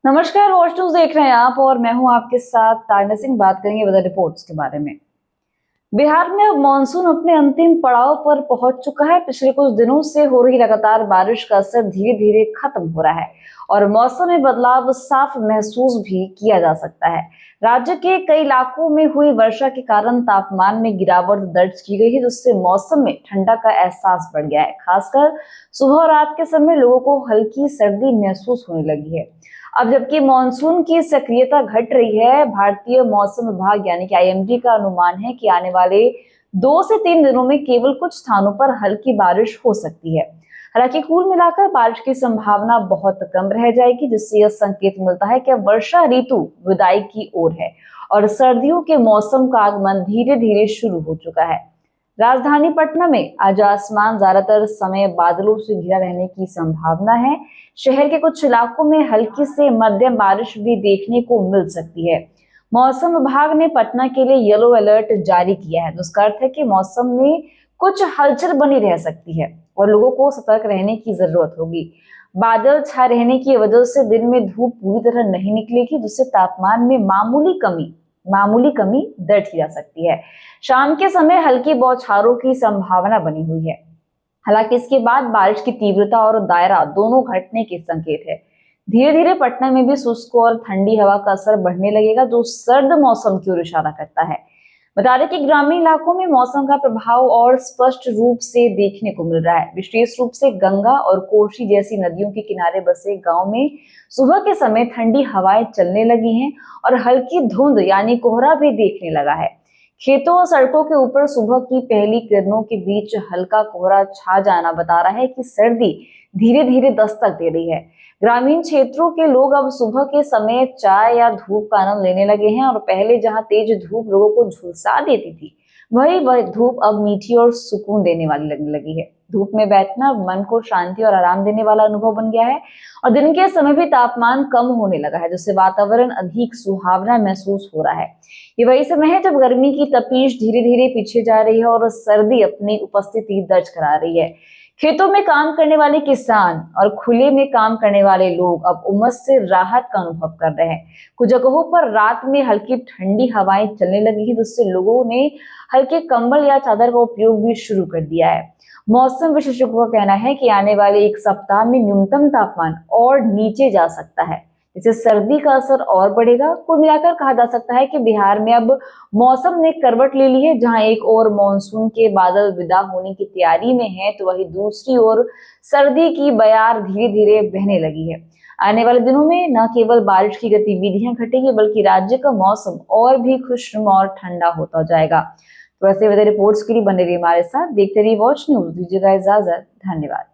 नमस्कार, watch news देख रहे हैं आप और मैं हूं आपके साथ तान्या सिंह। बात करेंगे वेदर रिपोर्ट्स के बारे में। बिहार में अब मानसून अपने अंतिम पड़ाव पर पहुंच चुका है। पिछले कुछ दिनों से हो रही लगातार बारिश का असर धीरे धीरे खत्म हो रहा है और मौसम में बदलाव साफ महसूस भी किया जा सकता है। राज्य के कई इलाकों में हुई वर्षा के कारण तापमान में गिरावट दर्ज की गई है, जिससे मौसम में ठंडा का एहसास बढ़ गया है। खासकर सुबह और रात के समय लोगों को हल्की सर्दी महसूस होने लगी है। अब जबकि मानसून की सक्रियता घट रही है, भारतीय मौसम विभाग यानी कि आईएमडी का अनुमान है कि आने वाले 2 से 3 दिनों में केवल कुछ स्थानों पर हल्की बारिश हो सकती है। हालांकि कुल मिलाकर बारिश की संभावना बहुत कम रह जाएगी, जिससे यह संकेत मिलता है कि अब वर्षा ऋतु विदाई की ओर है और सर्दियों के मौसम का आगमन धीरे धीरे शुरू हो चुका है। राजधानी पटना में आज आसमान ज्यादातर समय बादलों से घिरा रहने की संभावना है। शहर के कुछ इलाकों में हल्की से मध्यम बारिश भी देखने को मिल सकती है। मौसम विभाग ने पटना के लिए येलो अलर्ट जारी किया है, जिसका अर्थ है कि मौसम में कुछ हलचल बनी रह सकती है और लोगों को सतर्क रहने की जरूरत होगी। बादल छाए रहने की वजह से दिन में धूप पूरी तरह नहीं निकलेगी, जिससे तापमान में मामूली कमी दर्ज की जा सकती है। शाम के समय हल्की बौछारों की संभावना बनी हुई है। हालांकि इसके बाद बारिश की तीव्रता और दायरा दोनों घटने के संकेत है। धीरे धीरे पटना में भी शुष्क और ठंडी हवा का असर बढ़ने लगेगा, जो सर्द मौसम की ओर इशारा करता है। बता दें कि ग्रामीण इलाकों में मौसम का प्रभाव और स्पष्ट रूप से देखने को मिल रहा है। विशेष रूप से गंगा और कोसी जैसी नदियों के किनारे बसे गांव में सुबह के समय ठंडी हवाएं चलने लगी हैं और हल्की धुंध यानी कोहरा भी देखने लगा है। खेतों और सड़कों के ऊपर सुबह की पहली किरणों के बीच हल्का कोहरा छा जाना बता रहा है कि सर्दी धीरे धीरे दस्तक दे रही है। ग्रामीण क्षेत्रों के लोग अब सुबह के समय चाय या धूप का आनंद लेने लगे हैं और पहले जहां तेज धूप लोगों को झुलसा देती थी, वह धूप अब मीठी और सुकून देने वाली लगने लगी है। धूप में बैठना मन को शांति और आराम देने वाला अनुभव बन गया है और दिन के समय भी तापमान कम होने लगा है, जिससे वातावरण अधिक सुहावना महसूस हो रहा है। ये वही समय है जब गर्मी की तपीश धीरे धीरे पीछे जा रही है और सर्दी अपनी उपस्थिति दर्ज करा रही है। खेतों में काम करने वाले किसान और खुले में काम करने वाले लोग अब उमस से राहत का अनुभव कर रहे हैं। कुछ जगहों पर रात में हल्की ठंडी हवाएं चलने लगी है, जिससे लोगों ने हल्के कंबल या चादर का उपयोग भी शुरू कर दिया है। मौसम विशेषज्ञों का कहना है कि आने वाले 1 सप्ताह में न्यूनतम तापमान और नीचे जा सकता है, इससे सर्दी का असर और बढ़ेगा। कुल मिलाकर कहा जा सकता है कि बिहार में अब मौसम ने करवट ले ली है। जहां एक ओर मानसून के बादल विदा होने की तैयारी में है, तो वहीं दूसरी ओर सर्दी की बयार धीरे धीरे बहने लगी है। आने वाले दिनों में न केवल बारिश की गतिविधियां घटेगी, बल्कि राज्य का मौसम और भी खुशनुमा और ठंडा होता जाएगा। तो ऐसे वेदर रिपोर्ट्स के लिए बने रहिए हमारे साथ, देखते रहिए वॉच न्यूज। दीजिएगा इजाजत, धन्यवाद।